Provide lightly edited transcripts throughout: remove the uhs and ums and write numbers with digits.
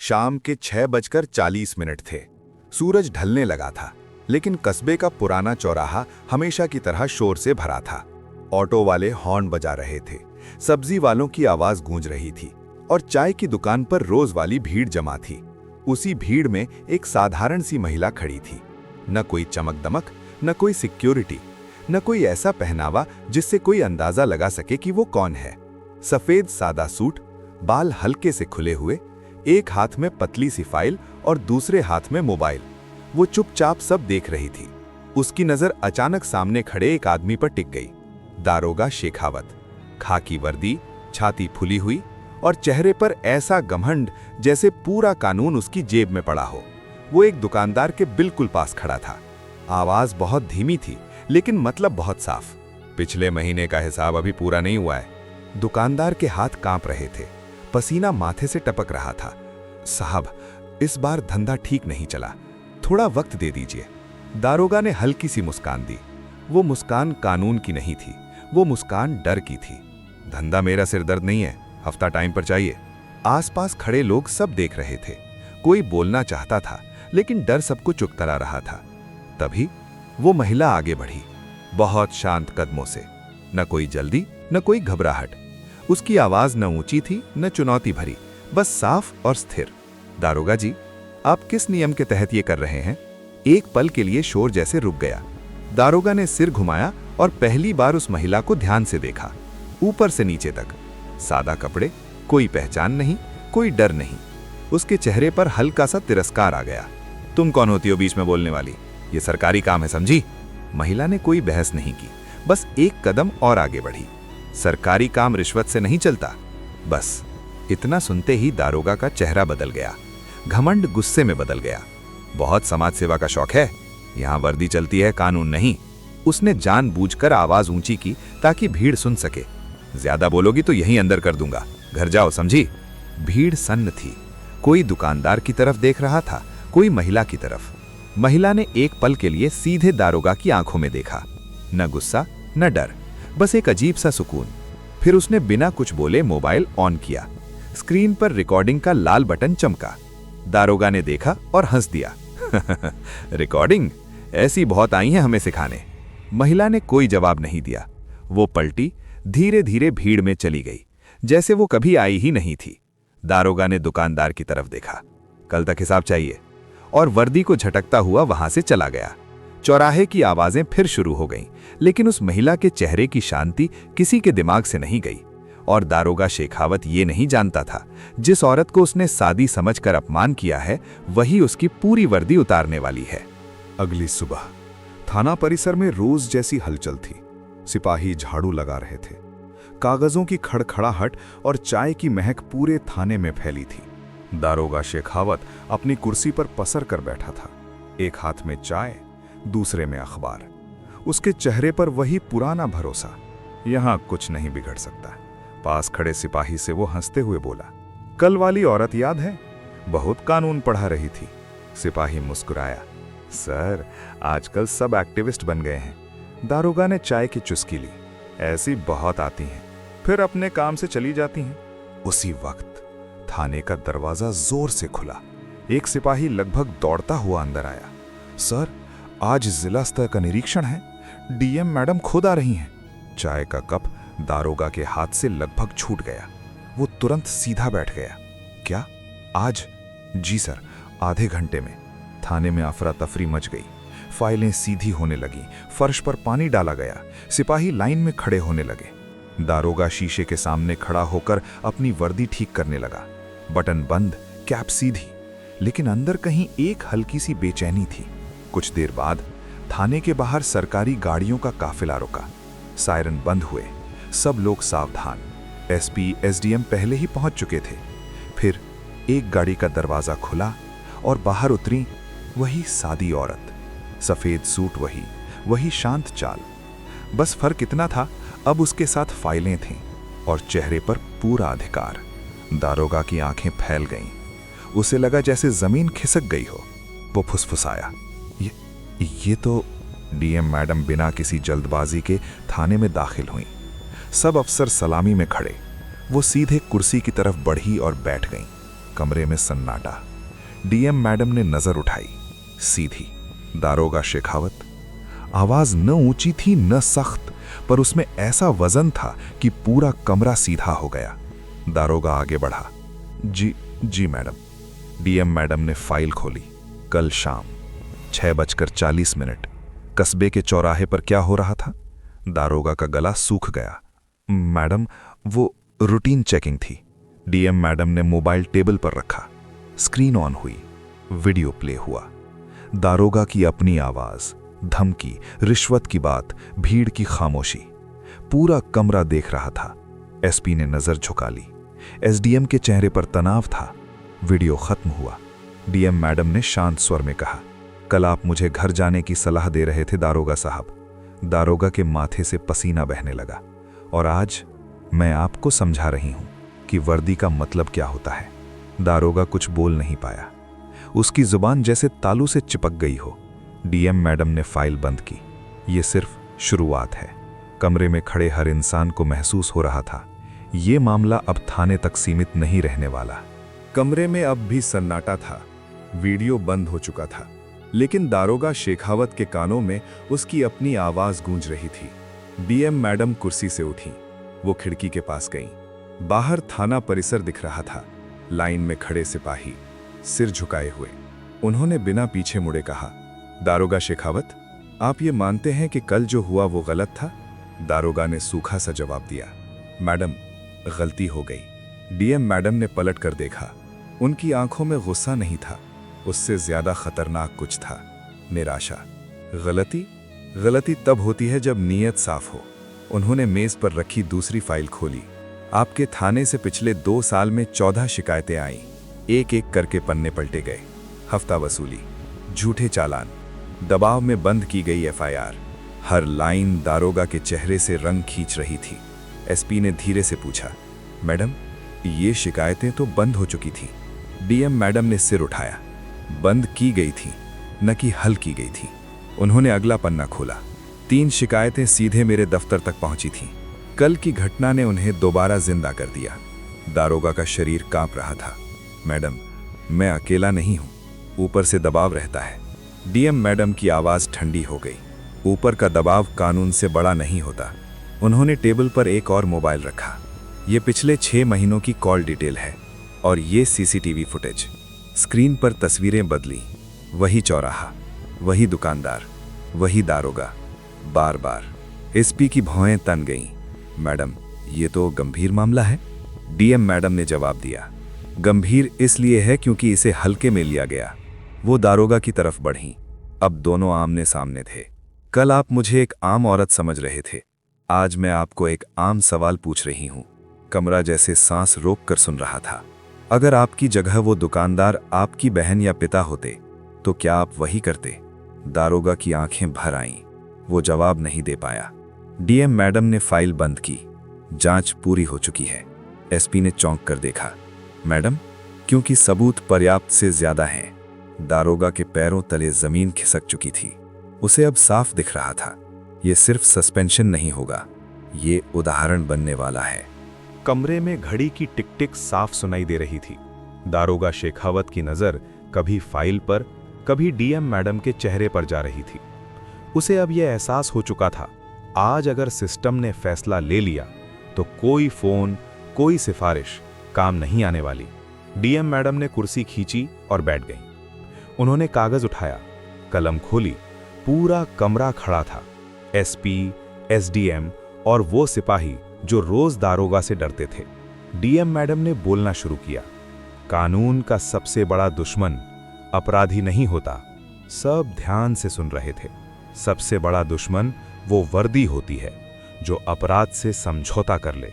शाम के 6:40 थे। सूरज ढलने लगा था, लेकिन कस्बे का पुराना चौराहा हमेशा की तरह शोर से भरा था। ऑटो वाले हॉर्न बजा रहे थे, सब्जी वालों की आवाज गूंज रही थी और चाय की दुकान पर रोज वाली भीड़ जमा थी। उसी भीड़ में एक साधारण सी महिला खड़ी थी। न कोई चमक दमक, न कोई सिक्योरिटी, न कोई ऐसा पहनावा जिससे कोई अंदाजा लगा सके कि वो कौन है। सफेद सादा सूट, बाल हल्के से खुले हुए, एक हाथ में पतली सी फाइल और दूसरे हाथ में मोबाइल। वो चुपचाप सब देख रही थी। उसकी नजर अचानक सामने खड़े एक आदमी पर टिक गई। दारोगा शेखावत, खाकी वर्दी, छाती फुली हुई और चेहरे पर ऐसा घमंड जैसे पूरा कानून उसकी जेब में पड़ा हो। वो एक दुकानदार के बिल्कुल पास खड़ा था। आवाज बहुत धीमी थी, लेकिन मतलब बहुत साफ। पिछले महीने का हिसाब अभी पूरा नहीं हुआ है। दुकानदार के हाथ कांप रहे थे, पसीना माथे से टपक रहा था। साहब, इस बार धंधा ठीक नहीं चला, थोड़ा वक्त दे दीजिए। दारोगा ने हल्की सी मुस्कान दी। वो मुस्कान कानून की नहीं थी, वो मुस्कान डर की थी। धंधा मेरा सिरदर्द नहीं है, हफ्ता टाइम पर चाहिए। आसपास खड़े लोग सब देख रहे थे। कोई बोलना चाहता था, लेकिन डर सबको चुकता रहा था। तभी वो महिला आगे बढ़ी, बहुत शांत कदमों से। न कोई जल्दी, न कोई घबराहट। उसकी आवाज न ऊंची थी, न चुनौती भरी, बस साफ और स्थिर। दारोगा जी, आप किस नियम के तहत ये कर रहे हैं? एक पल के लिए शोर जैसे रुक गया। दारोगा ने सिर घुमाया और पहली बार उस महिला को ध्यान से देखा। ऊपर से नीचे तक सादा कपड़े, कोई पहचान नहीं, कोई डर नहीं। उसके चेहरे पर हल्का सा तिरस्कार आ गया। तुम कौन होती हो बीच में बोलने वाली? ये सरकारी काम है, समझी? महिला ने कोई बहस नहीं की, बस एक कदम और आगे बढ़ी। सरकारी काम रिश्वत से नहीं चलता। बस इतना सुनते ही दारोगा का चेहरा बदल गया। घमंड गुस्से में बदल गया। बहुत समाज सेवा का शौक है, यहां वर्दी चलती है, कानून नहीं। उसने जानबूझकर आवाज ऊंची की ताकि भीड़ सुन सके। ज्यादा बोलोगी तो यहीं अंदर कर दूंगा, घर जाओ, समझी? भीड़ सन्न थी। कोई दुकानदार की तरफ देख रहा था, कोई महिला की तरफ। महिला ने एक पल के लिए सीधे दारोगा की आंखों में देखा। न गुस्सा, न डर, बस एक अजीब सा सुकून। फिर उसने बिना कुछ बोले मोबाइल ऑन किया। स्क्रीन पर रिकॉर्डिंग का लाल बटन चमका। दारोगा ने देखा और हंस दिया। रिकॉर्डिंग? ऐसी बहुत आई हैं हमें सिखाने। महिला ने कोई जवाब नहीं दिया। वो पलटी, धीरे धीरे भीड़ में चली गई, जैसे वो कभी आई ही नहीं थी। दारोगा ने दुकानदार की तरफ देखा। कल तक हिसाब चाहिए, और वर्दी को झटकता हुआ वहां से चला गया। चौराहे की आवाजें फिर शुरू हो गईं, लेकिन उस महिला के चेहरे की शांति किसी के दिमाग से नहीं गई। और दारोगा शेखावत ये नहीं जानता था, जिस औरत को उसने सादी समझकर अपमान किया है, वही उसकी पूरी वर्दी उतारने वाली है। अगली सुबह थाना परिसर में रोज जैसी हलचल थी। सिपाही झाड़ू लगा रहे थे। कागजों की खड़खड़ाहट और चाय की महक पूरे थाने में फैली थी। दारोगा शेखावत अपनी कुर्सी पर पसर कर बैठा था, एक हाथ में चाय, दूसरे में अखबार। उसके चेहरे पर वही पुराना भरोसा, यहां कुछ नहीं बिगड़ सकता। पास खड़े सिपाही से वो हंसते हुए बोला, कल वाली औरत याद है? बहुत कानून पढ़ा रही थी। सिपाही मुस्कुराया, सर, आजकल सब एक्टिविस्ट बन गए हैं। दारोगा ने चाय की चुस्की ली। ऐसी बहुत आती हैं, फिर अपने काम से चली जाती हैं। उसी वक्त थाने का दरवाजा जोर से खुला। एक सिपाही लगभग दौड़ता हुआ अंदर आया। सर, आज जिला स्तर का निरीक्षण है, डीएम मैडम खुद आ रही हैं। चाय का कप दारोगा के हाथ से लगभग छूट गया। वो तुरंत सीधा बैठ गया। क्या आज? जी सर, आधे घंटे में। थाने में अफरा तफरी मच गई। फाइलें सीधी होने लगी, फर्श पर पानी डाला गया, सिपाही लाइन में खड़े होने लगे। दारोगा शीशे के सामने खड़ा होकर अपनी वर्दी ठीक करने लगा। बटन बंद, कैप सीधी, लेकिन अंदर कहीं एक हल्की सी बेचैनी थी। कुछ देर बाद थाने के बाहर सरकारी गाड़ियों का काफिला रुका। सायरन बंद हुए, सब लोग सावधान। एसपी, एसडीएम पहले ही पहुंच चुके थे। फिर एक गाड़ी का दरवाजा खुला और बाहर उतरी वही सादी औरत। सफेद सूट वही शांत चाल। बस फर्क इतना था, अब उसके साथ फाइलें थीं और चेहरे पर पूरा अधिकार। दारोगा की आंखें फैल गईं। उसे लगा जैसे जमीन खिसक गई हो। वो फुसफुसाया, ये तो डीएम मैडम बिना किसी जल्दबाजी के थाने में दाखिल हुई। सब अफसर सलामी में खड़े। वो सीधे कुर्सी की तरफ बढ़ी और बैठ गईं। कमरे में सन्नाटा। डीएम मैडम ने नजर उठाई, सीधी, दारोगा शेखावत। आवाज न ऊंची थी न सख्त, पर उसमें ऐसा वजन था कि पूरा कमरा सीधा हो गया। दारोगा आगे बढ़ा। जी मैडम। डीएम मैडम ने फाइल खोली। कल शाम 6:40 कस्बे के चौराहे पर क्या हो रहा था? दारोगा का गला सूख गया। मैडम, वो रूटीन चेकिंग थी। डीएम मैडम ने मोबाइल टेबल पर रखा। स्क्रीन ऑन हुई, वीडियो प्ले हुआ। दारोगा की अपनी आवाज, धमकी, रिश्वत की बात, भीड़ की खामोशी। पूरा कमरा देख रहा था। एसपी ने नजर झुका ली। एसडीएम के चेहरे पर तनाव था। वीडियो खत्म हुआ। डीएम मैडम ने शांत स्वर में कहा, कल आप मुझे घर जाने की सलाह दे रहे थे दारोगा साहब। दारोगा के माथे से पसीना बहने लगा। और आज मैं आपको समझा रही हूं कि वर्दी का मतलब क्या होता है। दारोगा कुछ बोल नहीं पाया। उसकी जुबान जैसे तालू से चिपक गई हो। डीएम मैडम ने फाइल बंद की। ये सिर्फ शुरुआत है। कमरे में खड़े हर इंसान को महसूस हो रहा था, ये मामला अब थाने तक सीमित नहीं रहने वाला। कमरे में अब भी सन्नाटा था। वीडियो बंद हो चुका था, लेकिन दारोगा शेखावत के कानों में उसकी अपनी आवाज गूंज रही थी। डीएम मैडम कुर्सी से उठी। वो खिड़की के पास गईं। बाहर थाना परिसर दिख रहा था। लाइन में खड़े सिपाही, सिर झुकाए हुए। उन्होंने बिना पीछे मुड़े कहा, दारोगा शेखावत, आप ये मानते हैं कि कल जो हुआ वो गलत था? दारोगा ने सूखा सा जवाब दिया, मैडम, गलती हो गई। डीएम मैडम ने पलट कर देखा। उनकी आंखों में गुस्सा नहीं था, उससे ज्यादा खतरनाक कुछ था, निराशा। गलती तब होती है जब नीयत साफ हो। उन्होंने मेज पर रखी दूसरी फाइल खोली। आपके थाने से पिछले 2 साल में 14 शिकायतें आईं। एक एक करके पन्ने पलटे गए। हफ्ता वसूली, झूठे चालान, दबाव में बंद की गई एफआईआर। हर लाइन दारोगा के चेहरे से रंग खींच रही थी। एसपी ने धीरे से पूछा, मैडम, ये शिकायतें तो बंद हो चुकी थी। डीएम मैडम ने सिर उठाया। बंद की गई थी, न कि हल की गई थी। उन्होंने अगला पन्ना खोला। 3 शिकायतें सीधे मेरे दफ्तर तक पहुंची थीं। कल की घटना ने उन्हें दोबारा जिंदा कर दिया। दारोगा का शरीर कांप रहा था। मैडम, मैं अकेला नहीं हूं, ऊपर से दबाव रहता है। डीएम मैडम की आवाज ठंडी हो गई। ऊपर का दबाव कानून से बड़ा नहीं होता। उन्होंने टेबल पर एक और मोबाइल रखा। ये पिछले 6 महीनों की कॉल डिटेल है और ये सीसीटीवी फुटेज। स्क्रीन पर तस्वीरें बदली। वही चौराहा, वही दुकानदार, वही दारोगा, बार बार। एसपी की भौहें तन गईं। मैडम, ये तो गंभीर मामला है। डीएम मैडम ने जवाब दिया, गंभीर इसलिए है क्योंकि इसे हल्के में लिया गया। वो दारोगा की तरफ बढ़ीं। अब दोनों आमने सामने थे। कल आप मुझे एक आम औरत समझ रहे थे, आज मैं आपको एक आम सवाल पूछ रही हूं। कमरा जैसे सांस रोक कर सुन रहा था। अगर आपकी जगह वो दुकानदार आपकी बहन या पिता होते तो क्या आप वही करते? दारोगा की आंखें भर आईं। वो जवाब नहीं दे पाया। डीएम मैडम ने फाइल बंद की। जांच पूरी हो चुकी है। एसपी ने चौंक कर देखा। मैडम, क्योंकि सबूत पर्याप्त से ज्यादा हैं। दारोगा के पैरों तले जमीन खिसक चुकी थी। उसे अब साफ दिख रहा था, ये सिर्फ सस्पेंशन नहीं होगा, ये उदाहरण बनने वाला है। कमरे में घड़ी की टिक टिक साफ सुनाई दे रही थी। दारोगा शेखावत की नजर कभी फाइल पर, कभी डीएम मैडम के चेहरे पर जा रही थी। उसे अब यह एहसास हो चुका था, आज अगर सिस्टम ने फैसला ले लिया तो कोई फोन, कोई सिफारिश काम नहीं आने वाली। डीएम मैडम ने कुर्सी खींची और बैठ गईं। उन्होंने कागज उठाया, कलम खोली। पूरा कमरा खड़ा था। एसपी, एसडीएम और वो सिपाही जो रोज दारोगा से डरते थे। डीएम मैडम ने बोलना शुरू किया, कानून का सबसे बड़ा दुश्मन अपराधी नहीं होता। सब ध्यान से सुन रहे थे। सबसे बड़ा दुश्मन वो वर्दी होती है जो अपराध से समझौता कर ले।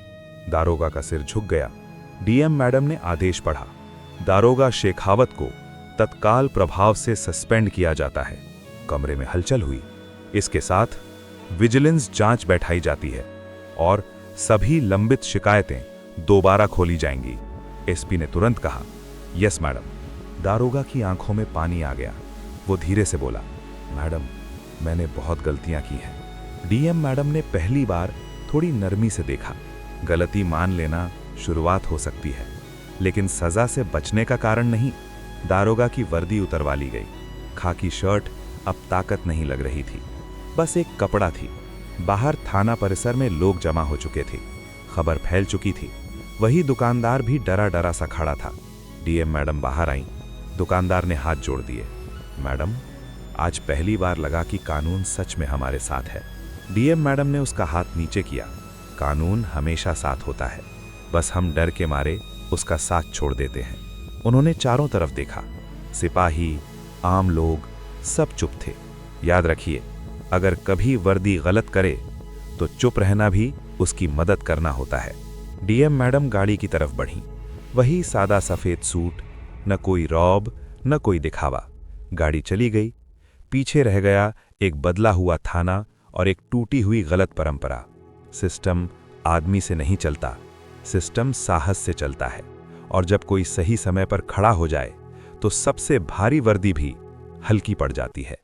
दारोगा का सिर झुक गया। डीएम मैडम ने आदेश पढ़ा, दारोगा शेखावत को तत्काल प्रभाव से सस्पेंड किया जाता है। कमरे में हलचल हुई। इसके साथ विजिलेंस जांच बैठाई जाती है और सभी लंबित शिकायतें दोबारा खोली जाएंगी। एसपी ने तुरंत कहा, यस मैडम। दारोगा की आंखों में पानी आ गया। वो धीरे से बोला, मैडम, मैंने बहुत गलतियां की हैं। डीएम मैडम ने पहली बार थोड़ी नरमी से देखा। गलती मान लेना शुरुआत हो सकती है, लेकिन सजा से बचने का कारण नहीं। दारोगा की वर्दी उतरवा ली गई। खाकी शर्ट अब ताकत नहीं लग रही थी, बस एक कपड़ा थी। बाहर थाना परिसर में लोग जमा हो चुके थे। खबर फैल चुकी थी। वही दुकानदार भी डरा डरा सा खड़ा था। डीएम मैडम बाहर आईं। दुकानदार ने हाथ जोड़ दिए। मैडम, आज पहली बार लगा कि कानून सच में हमारे साथ है। डीएम मैडम ने उसका हाथ नीचे किया। कानून हमेशा साथ होता है, बस हम डर के मारे उसका साथ छोड़ देते हैं। उन्होंने चारों तरफ देखा। सिपाही, आम लोग, सब चुप थे। याद रखिए, अगर कभी वर्दी गलत करे तो चुप रहना भी उसकी मदद करना होता है। डीएम मैडम गाड़ी की तरफ बढ़ीं। वही सादा सफेद सूट, न कोई रौब, न कोई दिखावा। गाड़ी चली गई। पीछे रह गया एक बदला हुआ थाना और एक टूटी हुई गलत परंपरा। सिस्टम आदमी से नहीं चलता, सिस्टम साहस से चलता है। और जब कोई सही समय पर खड़ा हो जाए तो सबसे भारी वर्दी भी हल्की पड़ जाती है।